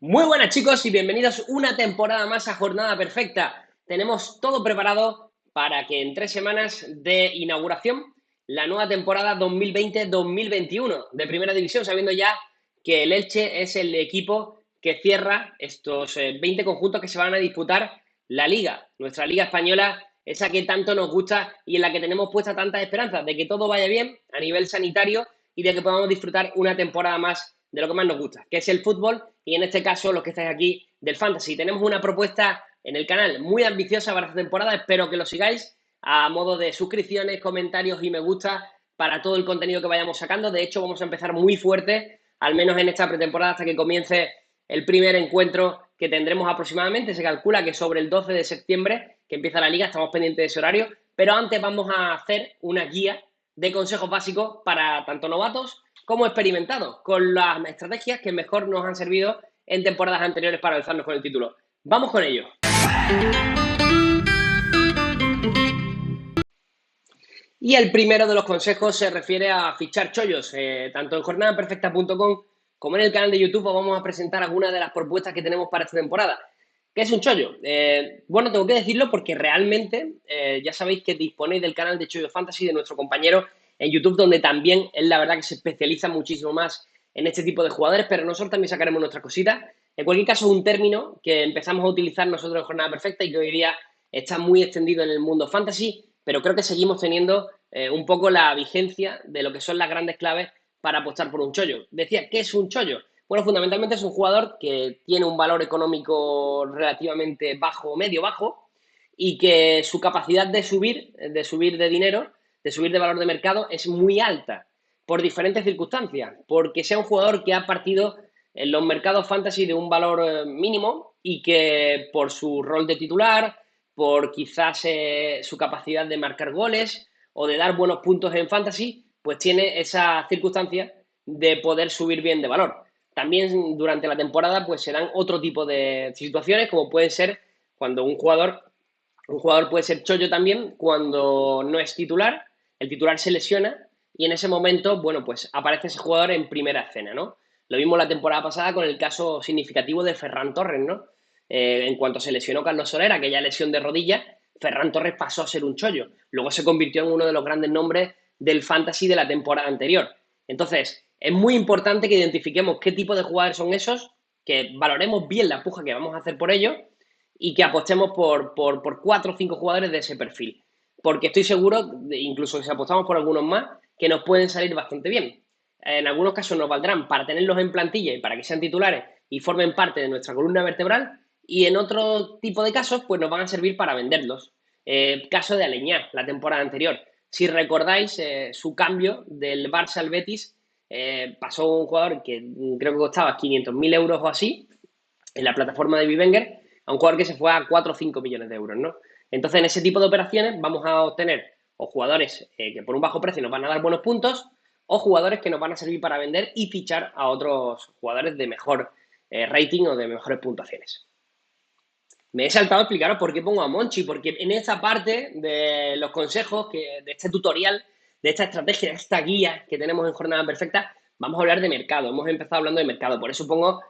Muy buenas chicos y bienvenidos una temporada más a Jornada Perfecta. Tenemos todo preparado para que en 3 semanas de inauguración la nueva temporada 2020-2021 de Primera División, sabiendo ya que el Elche es el equipo que cierra estos 20 conjuntos que se van a disputar la Liga, nuestra Liga Española, esa que tanto nos gusta y en la que tenemos puesta tantas esperanzas de que todo vaya bien a nivel sanitario y de que podamos disfrutar una temporada más de lo que más nos gusta, que es el fútbol y en este caso los que estáis aquí del Fantasy. Tenemos una propuesta en el canal muy ambiciosa para esta temporada, espero que lo sigáis a modo de suscripciones, comentarios y me gusta para todo el contenido que vayamos sacando. De hecho, vamos a empezar muy fuerte, al menos en esta pretemporada hasta que comience el primer encuentro que tendremos aproximadamente. Se calcula que sobre el 12 de septiembre, que empieza la liga, estamos pendientes de ese horario, pero antes vamos a hacer una guía de consejos básicos para tanto novatos como experimentados, con las estrategias que mejor nos han servido en temporadas anteriores para alzarnos con el título. Vamos con ello. Y el primero de los consejos se refiere a fichar chollos. Tanto en jornadaperfecta.com como en el canal de YouTube os vamos a presentar algunas de las propuestas que tenemos para esta temporada. ¿Qué es un chollo? Bueno, tengo que decirlo porque realmente ya sabéis que disponéis del canal de Chollo Fantasy de nuestro compañero en YouTube, donde también él la verdad que se especializa muchísimo más en este tipo de jugadores, pero nosotros también sacaremos nuestras cositas. En cualquier caso, es un término que empezamos a utilizar nosotros en Jornada Perfecta y que hoy día está muy extendido en el mundo fantasy, pero creo que seguimos teniendo un poco la vigencia de lo que son las grandes claves para apostar por un chollo. Decía, ¿qué es un chollo? Bueno, fundamentalmente es un jugador que tiene un valor económico relativamente bajo o medio bajo y que su capacidad de subir de dinero, de subir de valor de mercado es muy alta por diferentes circunstancias, porque sea un jugador que ha partido en los mercados fantasy de un valor mínimo y que por su rol de titular, por quizás su capacidad de marcar goles o de dar buenos puntos en fantasy, pues tiene esa circunstancia de poder subir bien de valor. También durante la temporada pues se dan otro tipo de situaciones, como puede ser cuando un jugador puede ser chollo también cuando no es titular, el titular se lesiona y en ese momento, bueno, pues aparece ese jugador en primera escena, ¿no? Lo vimos la temporada pasada con el caso significativo de Ferran Torres, ¿no? En cuanto se lesionó Carlos Soler, aquella lesión de rodilla, Ferran Torres pasó a ser un chollo. Luego se convirtió en uno de los grandes nombres del fantasy de la temporada anterior. Entonces, es muy importante que identifiquemos qué tipo de jugadores son esos, que valoremos bien la puja que vamos a hacer por ellos y que apostemos por 4 o 5 jugadores de ese perfil. Porque estoy seguro, incluso si apostamos por algunos más, que nos pueden salir bastante bien. En algunos casos nos valdrán para tenerlos en plantilla y para que sean titulares y formen parte de nuestra columna vertebral, y en otro tipo de casos, pues nos van a servir para venderlos. Caso de Aleñá, la temporada anterior. Si recordáis su cambio del Barça al Betis, pasó un jugador que creo que costaba 500.000 euros o así en la plataforma de Bivenger a un jugador que se fue a 4 o 5 millones de euros, ¿no? Entonces, en ese tipo de operaciones vamos a obtener o jugadores que por un bajo precio nos van a dar buenos puntos o jugadores que nos van a servir para vender y fichar a otros jugadores de mejor rating o de mejores puntuaciones. Me he saltado a explicaros por qué pongo a Monchi, porque en esta parte de los consejos, de este tutorial, de esta estrategia, de esta guía que tenemos en Jornada Perfecta, vamos a hablar de mercado. Hemos empezado hablando de mercado, por eso pongo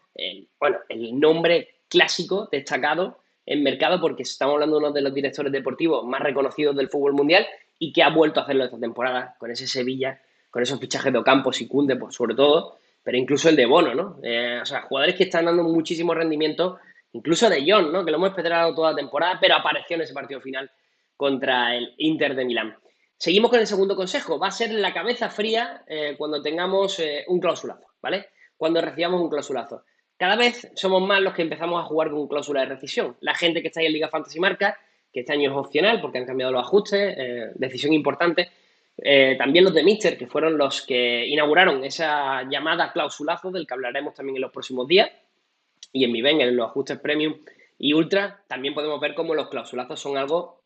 bueno, el nombre clásico destacado en mercado, porque estamos hablando de uno de los directores deportivos más reconocidos del fútbol mundial y que ha vuelto a hacerlo esta temporada con ese Sevilla, con esos fichajes de Ocampos y Kunde, pues, sobre todo, pero incluso el de Bono, ¿no? O sea, jugadores que están dando muchísimo rendimiento. Incluso de Jong, ¿no? Que lo hemos esperado toda la temporada, pero apareció en ese partido final contra el Inter de Milán. Seguimos con el segundo consejo. Va a ser la cabeza fría cuando tengamos un clausulazo, ¿vale? Cuando recibamos un clausulazo. Cada vez somos más los que empezamos a jugar con cláusula de rescisión. La gente que está ahí en Liga Fantasy Marca, que este año es opcional porque han cambiado los ajustes, decisión importante. También los de Mister, que fueron los que inauguraron esa llamada clausulazo del que hablaremos también en los próximos días. Y en mi Wenger, en los ajustes premium y ultra, también podemos ver cómo los clausulazos son algo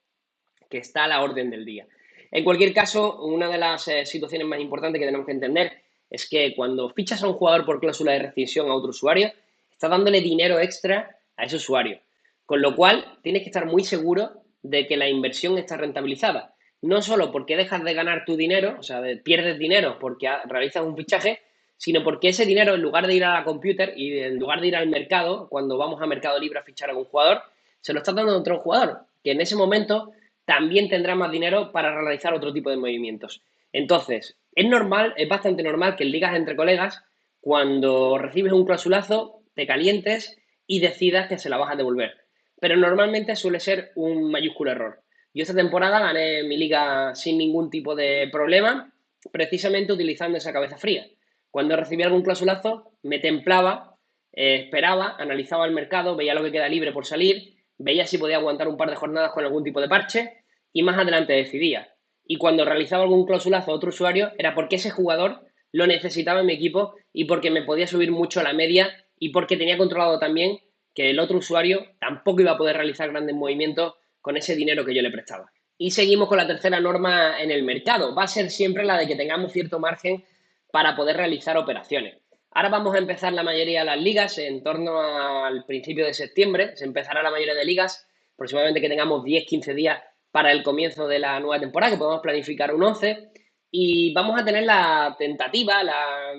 que está a la orden del día. En cualquier caso, una de las situaciones más importantes que tenemos que entender es que cuando fichas a un jugador por cláusula de rescisión a otro usuario, estás dándole dinero extra a ese usuario. Con lo cual, tienes que estar muy seguro de que la inversión está rentabilizada. No solo porque dejas de ganar tu dinero, o sea, pierdes dinero porque realizas un fichaje, sino porque ese dinero, en lugar de ir a la computer y en lugar de ir al mercado, cuando vamos a Mercado Libre a fichar a algún jugador, se lo está dando a otro jugador, que en ese momento también tendrá más dinero para realizar otro tipo de movimientos. Entonces, es normal, es bastante normal que en ligas entre colegas, cuando recibes un clausulazo, te calientes y decidas que se la vas a devolver. Pero normalmente suele ser un mayúsculo error. Yo esta temporada gané mi liga sin ningún tipo de problema, precisamente utilizando esa cabeza fría. Cuando recibía algún clausulazo, me templaba, esperaba, analizaba el mercado, veía lo que queda libre por salir, veía si podía aguantar un par de jornadas con algún tipo de parche y más adelante decidía. Y cuando realizaba algún clausulazo a otro usuario era porque ese jugador lo necesitaba en mi equipo y porque me podía subir mucho la media y porque tenía controlado también que el otro usuario tampoco iba a poder realizar grandes movimientos con ese dinero que yo le prestaba. Y seguimos con la tercera norma en el mercado. Va a ser siempre la de que tengamos cierto margen para poder realizar operaciones. Ahora vamos a empezar la mayoría de las ligas en torno al principio de septiembre. Se empezará la mayoría de ligas, aproximadamente que tengamos 10-15 días para el comienzo de la nueva temporada, que podamos planificar un 11 y vamos a tener la tentativa, la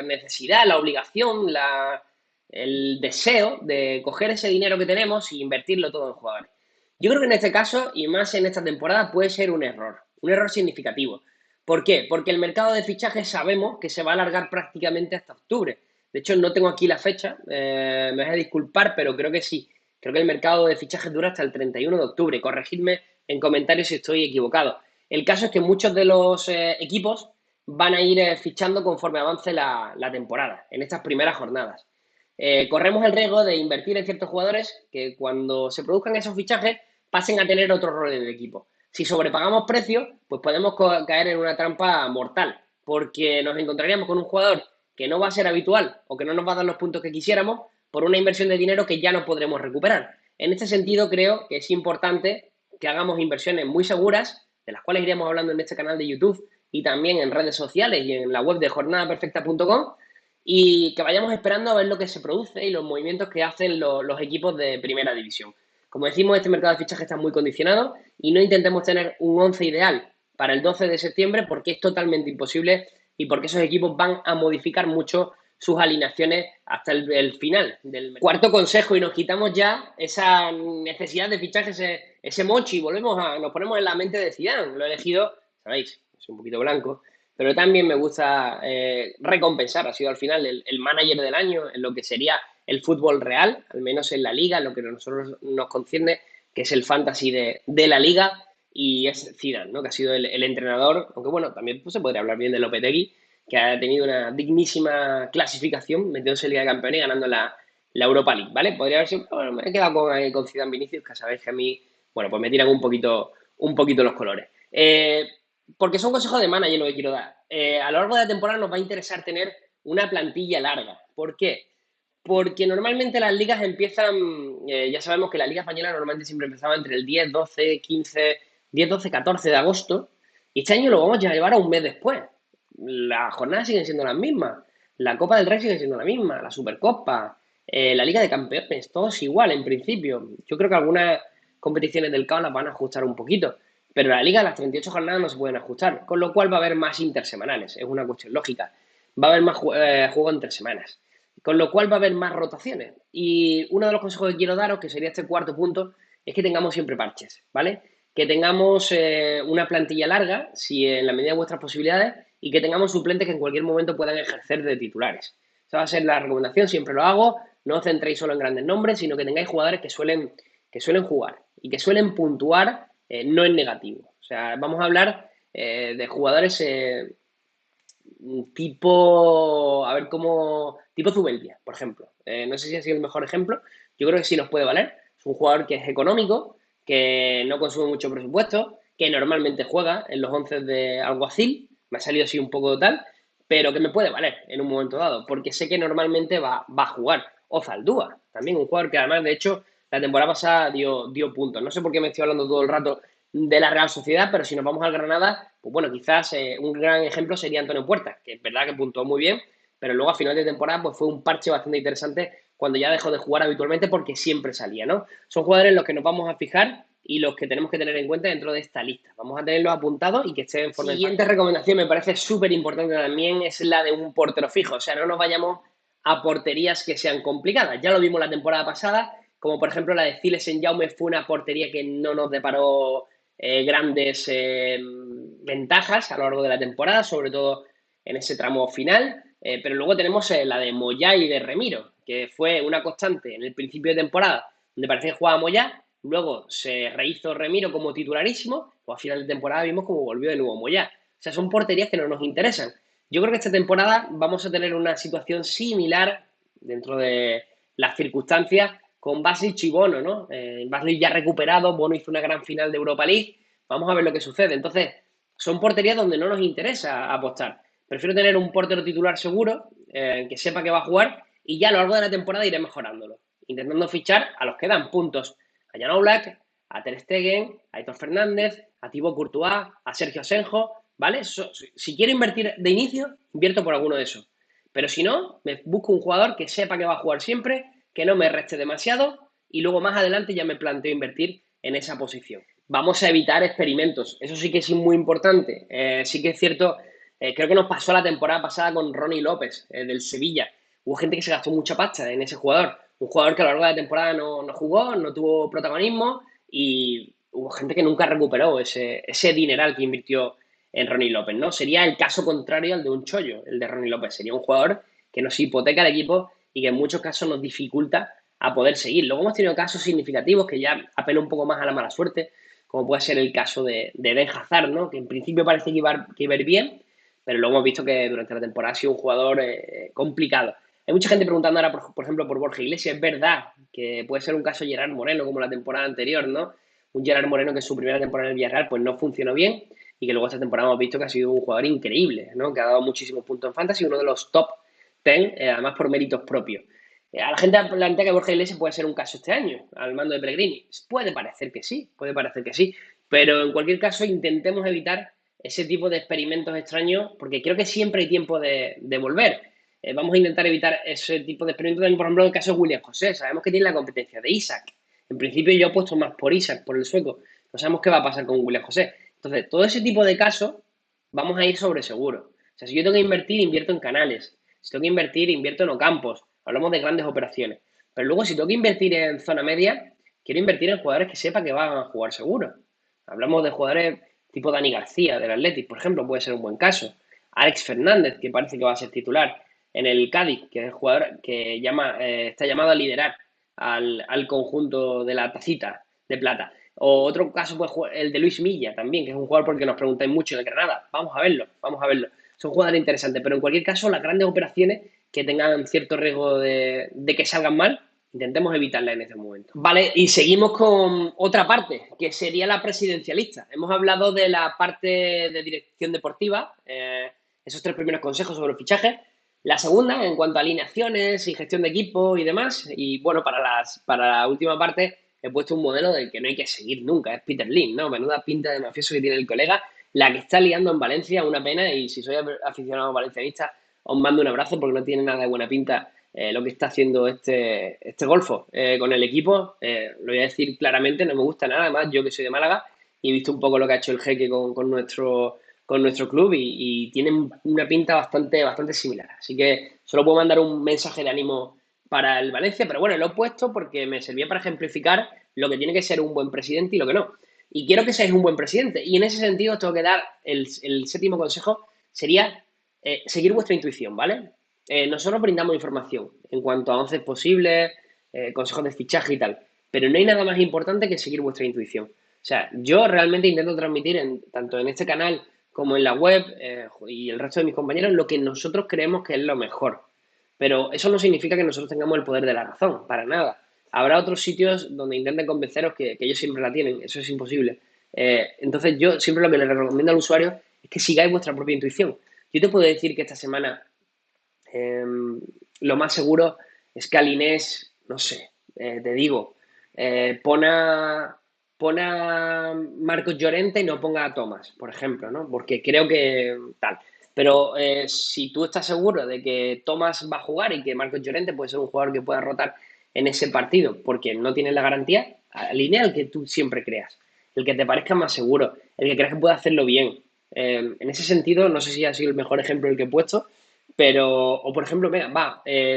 necesidad, la obligación, el deseo de coger ese dinero que tenemos y invertirlo todo en jugadores. Yo creo que en este caso, y más en esta temporada, puede ser un error significativo. ¿Por qué? Porque el mercado de fichajes sabemos que se va a alargar prácticamente hasta octubre. De hecho, no tengo aquí la fecha, me vais a disculpar, pero creo que sí. Creo que el mercado de fichajes dura hasta el 31 de octubre. Corregidme en comentarios si estoy equivocado. El caso es que muchos de los equipos van a ir fichando conforme avance la temporada, en estas primeras jornadas. Corremos el riesgo de invertir en ciertos jugadores que cuando se produzcan esos fichajes pasen a tener otro rol en el equipo. Si sobrepagamos precios, pues podemos caer en una trampa mortal, porque nos encontraríamos con un jugador que no va a ser habitual o que no nos va a dar los puntos que quisiéramos por una inversión de dinero que ya no podremos recuperar. En este sentido, creo que es importante que hagamos inversiones muy seguras, de las cuales iremos hablando en este canal de YouTube y también en redes sociales y en la web de jornadaperfecta.com, y que vayamos esperando a ver lo que se produce y los movimientos que hacen los equipos de primera división. Como decimos, este mercado de fichajes está muy condicionado y no intentemos tener un 11 ideal para el 12 de septiembre porque es totalmente imposible y porque esos equipos van a modificar mucho sus alineaciones hasta el final del mercado. Cuarto consejo, y nos quitamos ya esa necesidad de fichaje, ese mochi, nos ponemos en la mente de Zidane. Lo he elegido, sabéis, es un poquito blanco, pero también me gusta recompensar. Ha sido al final el manager del año en lo que sería el fútbol real, al menos en la liga, en lo que a nosotros nos concierne, que es el fantasy de la liga, y es Zidane, ¿no? Que ha sido el entrenador, aunque bueno, también pues, se podría hablar bien de Lopetegui, que ha tenido una dignísima clasificación, metiéndose en Liga de Campeones y ganando la Europa League, ¿vale? Podría haber sido, bueno, me he quedado con Zidane Vinicius, que sabéis que a mí, bueno, pues me tiran un poquito los colores. Porque son consejos de manager lo que quiero dar. A lo largo de la temporada nos va a interesar tener una plantilla larga. ¿Por qué? Porque normalmente las ligas empiezan, ya sabemos que la Liga Española normalmente siempre empezaba entre el 10, 12, 15, 10, 12, 14 de agosto, y este año lo vamos a llevar a un mes después. Las jornadas siguen siendo las mismas, la Copa del Rey sigue siendo la misma, la Supercopa, la Liga de Campeones, todo es igual en principio. Yo creo que algunas competiciones del CAO las van a ajustar un poquito, pero la Liga, las 38 jornadas no se pueden ajustar, con lo cual va a haber más intersemanales, es una cuestión lógica. Va a haber más juego entre semanas. Con lo cual va a haber más rotaciones. Y uno de los consejos que quiero daros, que sería este cuarto punto, es que tengamos siempre parches, ¿vale? Que tengamos una plantilla larga, si en la medida de vuestras posibilidades, y que tengamos suplentes que en cualquier momento puedan ejercer de titulares. Esa va a ser la recomendación, siempre lo hago. No os centréis solo en grandes nombres, sino que tengáis jugadores que suelen jugar y que suelen puntuar, no en negativo. O sea, vamos a hablar de jugadores tipo, a ver cómo, tipo Zubeldia, por ejemplo. No sé si ha sido el mejor ejemplo, yo creo que sí nos puede valer. Es un jugador que es económico, que no consume mucho presupuesto, que normalmente juega en los 11 de alguacil, me ha salido así un poco tal, pero que me puede valer en un momento dado, porque sé que normalmente va a jugar. O Zaldúa, también un jugador que además, de hecho, la temporada pasada dio puntos. No sé por qué me estoy hablando todo el rato de la Real Sociedad, pero si nos vamos al Granada, pues bueno, quizás un gran ejemplo sería Antonio Puertas, que es verdad que puntuó muy bien, pero luego a final de temporada pues fue un parche bastante interesante cuando ya dejó de jugar habitualmente porque siempre salía, ¿no? Son jugadores en los que nos vamos a fijar y los que tenemos que tener en cuenta dentro de esta lista. Vamos a tenerlos apuntados y que estén en forma. Siguiente recomendación me parece súper importante también es la de un portero fijo. O sea, no nos vayamos a porterías que sean complicadas. Ya lo vimos la temporada pasada, como por ejemplo la de Cilesen Jaume fue una portería que no nos deparó grandes ventajas a lo largo de la temporada, sobre todo en ese tramo final. Pero luego tenemos la de Moyá y de Remiro, que fue una constante en el principio de temporada, donde parecía que jugaba Moyá, luego se rehizo Remiro como titularísimo, o a final de temporada vimos como volvió de nuevo Moyá. O sea, son porterías que no nos interesan. Yo creo que esta temporada vamos a tener una situación similar dentro de las circunstancias con Basic y Bono, ¿no? Basic ya recuperado, Bono hizo una gran final de Europa League, vamos a ver lo que sucede. Entonces, son porterías donde no nos interesa apostar. Prefiero tener un portero titular seguro, que sepa que va a jugar, y ya a lo largo de la temporada iré mejorándolo, intentando fichar a los que dan puntos. A Jan Oblak, a Ter Stegen, a Aitor Fernández, a Thibaut Courtois, a Sergio Senjo, ¿vale? Si quiero invertir de inicio, invierto por alguno de esos. Pero si no, me busco un jugador que sepa que va a jugar siempre, que no me reste demasiado, y luego más adelante ya me planteo invertir en esa posición. Vamos a evitar experimentos, eso sí que es muy importante. Sí que es cierto, creo que nos pasó la temporada pasada con Ronnie López, del Sevilla. Hubo gente que se gastó mucha pasta en ese jugador. Un jugador que a lo largo de la temporada no jugó, no tuvo protagonismo y hubo gente que nunca recuperó ese dineral que invirtió en Ronnie López, ¿no? Sería el caso contrario al de un chollo, el de Ronnie López. Sería un jugador que nos hipoteca el equipo y que en muchos casos nos dificulta a poder seguir. Luego hemos tenido casos significativos que ya apelan un poco más a la mala suerte, como puede ser el caso de Eden Hazard, ¿no? Que en principio parece que iba a ir bien, pero luego hemos visto que durante la temporada ha sido un jugador complicado. Hay mucha gente preguntando ahora, por ejemplo, por Borja Iglesias. Es verdad que puede ser un caso Gerard Moreno, como la temporada anterior, ¿no? Un Gerard Moreno que en su primera temporada en el Villarreal pues no funcionó bien y que luego esta temporada hemos visto que ha sido un jugador increíble, ¿no? Que ha dado muchísimos puntos en Fantasy, uno de los top 10, además por méritos propios. A la gente plantea que Borja Iglesias puede ser un caso este año, al mando de Pellegrini. Puede parecer que sí, pero en cualquier caso intentemos evitar ese tipo de experimentos extraños, porque creo que siempre hay tiempo de volver. Vamos a intentar evitar ese tipo de experimentos. También, por ejemplo, en el caso de William José, sabemos que tiene la competencia de Isaac. En principio yo apuesto más por Isaac, por el sueco. No sabemos qué va a pasar con William José. Entonces, todo ese tipo de casos vamos a ir sobre seguro. O sea, si yo tengo que invertir, invierto en canales. Si tengo que invertir, invierto en Ocampos. Hablamos de grandes operaciones. Pero luego, si tengo que invertir en zona media, quiero invertir en jugadores que sepa que van a jugar seguro. Hablamos de jugadores tipo Dani García, del Athletic, por ejemplo, puede ser un buen caso. Alex Fernández, que parece que va a ser titular en el Cádiz, que es el jugador que está llamado a liderar al conjunto de la tacita de plata. O otro caso, pues el de Luis Milla también, que es un jugador porque nos preguntáis mucho de Granada. Vamos a verlo, vamos a verlo. Son jugadores interesantes, pero en cualquier caso, las grandes operaciones que tengan cierto riesgo de que salgan mal, intentemos evitarla en este momento. Vale, y seguimos con otra parte, que sería la presidencialista. Hemos hablado de la parte de dirección deportiva, esos 3 primeros consejos sobre los fichajes. La segunda, en cuanto a alineaciones y gestión de equipo y demás. Y bueno, para la última parte he puesto un modelo del que no hay que seguir nunca, es Peter Lim, ¿no? Menuda pinta de mafioso que tiene el colega, la que está liando en Valencia, una pena, y si soy aficionado valencianista, os mando un abrazo porque no tiene nada de buena pinta lo que está haciendo este golfo con el equipo. Lo voy a decir claramente, no me gusta nada, además yo que soy de Málaga y he visto un poco lo que ha hecho el Jeque con nuestro club y tienen una pinta bastante similar. Así que solo puedo mandar un mensaje de ánimo para el Valencia, pero bueno, lo he puesto porque me servía para ejemplificar lo que tiene que ser un buen presidente y lo que no. Y quiero que seáis un buen presidente. Y en ese sentido os tengo que dar el séptimo consejo, sería seguir vuestra intuición, ¿vale? Nosotros brindamos información en cuanto a 11 posibles, consejos de fichaje y tal, pero no hay nada más importante que seguir vuestra intuición. O sea, yo realmente intento transmitir tanto en este canal como en la web y el resto de mis compañeros lo que nosotros creemos que es lo mejor. Pero eso no significa que nosotros tengamos el poder de la razón, para nada. Habrá otros sitios donde intenten convenceros que ellos siempre la tienen, eso es imposible. Entonces yo siempre lo que les recomiendo al usuario es que sigáis vuestra propia intuición. Yo te puedo decir que esta semana lo más seguro es que al Inés, no sé, te digo, pon a Marcos Llorente y no ponga a Tomás, por ejemplo, ¿no? Porque creo que tal. Pero si tú estás seguro de que Tomás va a jugar y que Marcos Llorente puede ser un jugador que pueda rotar en ese partido porque no tienes la garantía, Alinea el que tú siempre creas, el que te parezca más seguro, el que creas que pueda hacerlo bien. En ese sentido, no sé si ha sido el mejor ejemplo el que he puesto, pero, o por ejemplo, mira,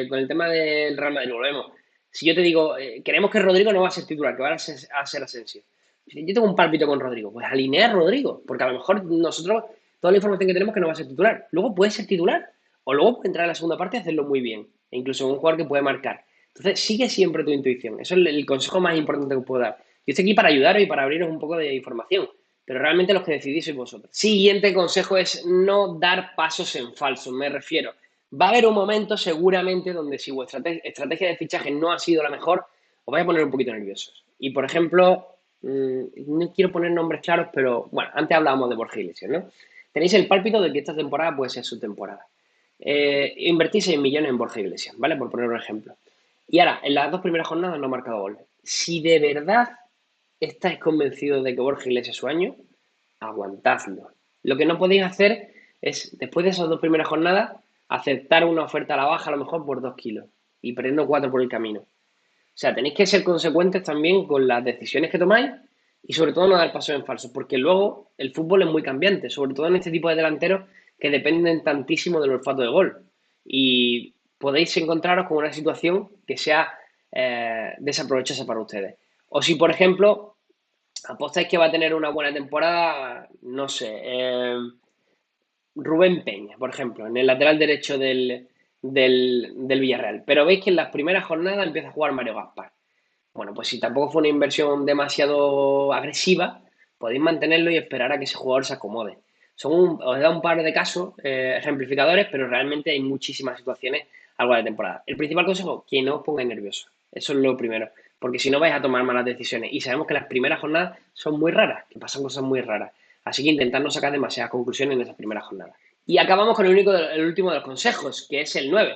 con el tema del Real Madrid, volvemos. Si yo te digo, queremos que Rodrigo no va a ser titular, que va a ser Asensio. Si yo tengo un pálpito con Rodrigo, pues alinear a Rodrigo, porque a lo mejor nosotros, toda la información que tenemos que no va a ser titular. Luego puede ser titular, o luego puede entrar en la segunda parte y hacerlo muy bien. E incluso un jugador que puede marcar. Entonces, sigue siempre tu intuición. Eso es el consejo más importante que os puedo dar. Yo estoy aquí para ayudaros y para abriros un poco de información, pero realmente los que decidís sois vosotros. Siguiente consejo es no dar pasos en falso. Me refiero, va a haber un momento seguramente donde si vuestra estrategia de fichaje no ha sido la mejor, os vais a poner un poquito nerviosos. Y por ejemplo, no quiero poner nombres claros, pero bueno, antes hablábamos de Borja Iglesias, ¿no? Tenéis el pálpito de que esta temporada puede ser su temporada. Invertís 6 millones en Borja Iglesias, ¿vale? Por poner un ejemplo. Y ahora, en las dos primeras jornadas no ha marcado gol. Si de verdad estáis convencidos de que Borja Iglesias es su año, aguantadlo. Lo que no podéis hacer es, después de esas dos primeras jornadas, aceptar una oferta a la baja a lo mejor por 2 kilos y perdiendo 4 por el camino. O sea, tenéis que ser consecuentes también con las decisiones que tomáis y sobre todo no dar pasos en falso, porque luego el fútbol es muy cambiante, sobre todo en este tipo de delanteros que dependen tantísimo del olfato de gol. Y podéis encontraros con una situación que sea desaprovechosa para ustedes. O si, por ejemplo, apostáis que va a tener una buena temporada, no sé, Rubén Peña, por ejemplo, en el lateral derecho del Villarreal. Pero veis que en las primeras jornadas empieza a jugar Mario Gaspar. Bueno, pues si tampoco fue una inversión demasiado agresiva, podéis mantenerlo y esperar a que ese jugador se acomode. Os he dado un par de casos ejemplificadores, pero realmente hay muchísimas situaciones a lo largo de temporada. El principal consejo, que no os pongáis nerviosos. Eso es lo primero. Porque si no vais a tomar malas decisiones. Y sabemos que las primeras jornadas son muy raras, que pasan cosas muy raras. Así que intentad no sacar demasiadas conclusiones en esas primeras jornadas. Y acabamos con el último de los consejos, que es el 9.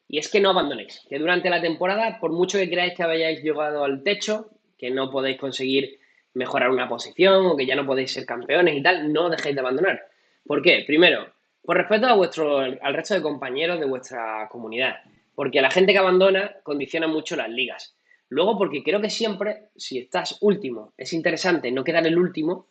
Y es que no abandonéis, que durante la temporada, por mucho que creáis que hayáis llegado al techo, que no podéis conseguir mejorar una posición o que ya no podéis ser campeones y tal, no dejéis de abandonar. ¿Por qué? Primero, por respeto al resto de compañeros de vuestra comunidad, porque la gente que abandona condiciona mucho las ligas. Luego, porque creo que siempre, si estás último, es interesante no quedar el último,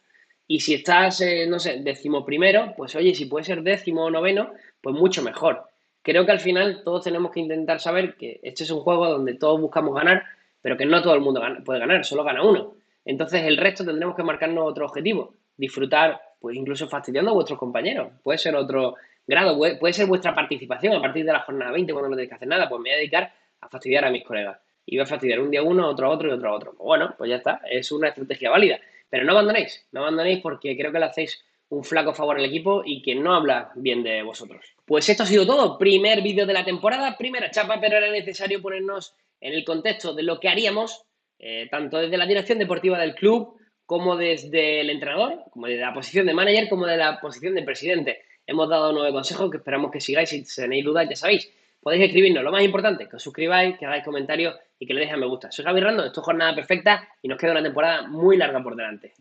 y si estás, no sé, décimo primero, pues oye, si puede ser décimo o noveno, pues mucho mejor. Creo que al final todos tenemos que intentar saber que este es un juego donde todos buscamos ganar, pero que no todo el mundo puede ganar, solo gana uno. Entonces el resto tendremos que marcarnos otro objetivo, disfrutar, pues incluso fastidiando a vuestros compañeros. Puede ser otro grado, puede ser vuestra participación a partir de la jornada 20 cuando no tenéis que hacer nada, pues me voy a dedicar a fastidiar a mis colegas. Y voy a fastidiar un día uno, otro a otro y otro a otro. Pues bueno, pues ya está, es una estrategia válida. Pero no abandonéis porque creo que le hacéis un flaco favor al equipo y que no habla bien de vosotros. Pues esto ha sido todo. Primer vídeo de la temporada, primera chapa, pero era necesario ponernos en el contexto de lo que haríamos, tanto desde la dirección deportiva del club, como desde el entrenador, como desde la posición de manager, como de la posición de presidente. Hemos dado 9 consejos que esperamos que sigáis. Si tenéis dudas, ya sabéis. Podéis escribirnos. Lo más importante, que os suscribáis, que hagáis comentarios y que le dejen me gusta. Soy Javi Rando, esto es Jornada Perfecta y nos queda una temporada muy larga por delante.